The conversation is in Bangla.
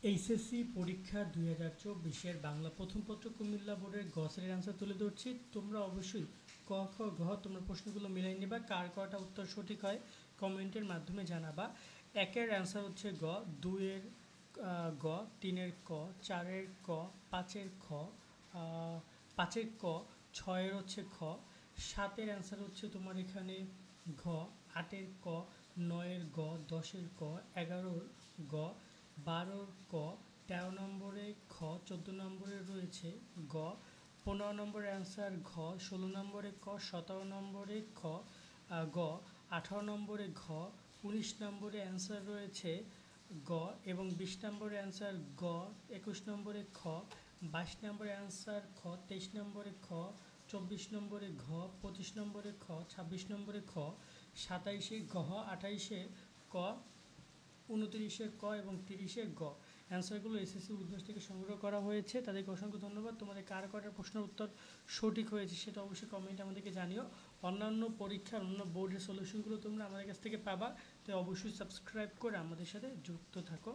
এইচএসসি পরীক্ষা 2024-এর বাংলা প্রথম পত্র কুমিল্লা বোর্ডের গ শ্রেণীর আনসার তুলে ধরছি। তোমরা অবশ্যই ক খ ঘ তোমরা প্রশ্নগুলো মিলাই নেবা, কার কটা উত্তর সঠিক হয় কমেন্টের মাধ্যমে জানাবা। একের অ্যান্সার হচ্ছে গ, দুইয়ের গ, তিনের ক, চারের ক, পাঁচের খ, পাঁচের ক, ছয়ের হচ্ছে খ, সাতের অ্যান্সার হচ্ছে তোমার এখানে ঘ, আটের ক, নয়ের গ, দশের ক, এগারোর গ, 12 ক, 13 নম্বরে খ, 14 নম্বরে রয়েছে গ, 15 নম্বরের অ্যান্সার ঘ, 16 নম্বরে ক, 17 নম্বরে খ, গ, 18 নম্বরে ঘ, 19 নম্বরে অ্যান্সার রয়েছে গ এবং 20 নম্বরে অ্যান্সার গ, 21 নম্বরে খ, 22 নম্বরে অ্যান্সার খ, 23 নম্বরে খ, 24 নম্বরে ঘ, 25 নম্বরে খ, 26 নম্বরে খ, 27-এ ঘ, 28-এ ক, 29-এ ক এবং 30-এ গ। অ্যান্সারগুলো এসএসসি উদ্ভাস থেকে সংগ্রহ করা হয়েছে। তাদেরকে অসংখ্য ধন্যবাদ। তোমাদের কার কটার প্রশ্নের উত্তর সঠিক হয়েছে সেটা অবশ্যই কমেন্টে আমাদেরকে জানিও। অন্যান্য পরীক্ষার অন্য বোর্ডের সলিউশনগুলো তোমরা আমাদের কাছ থেকে পাবা, তাই অবশ্যই সাবস্ক্রাইব করে আমাদের সাথে যুক্ত থাকো।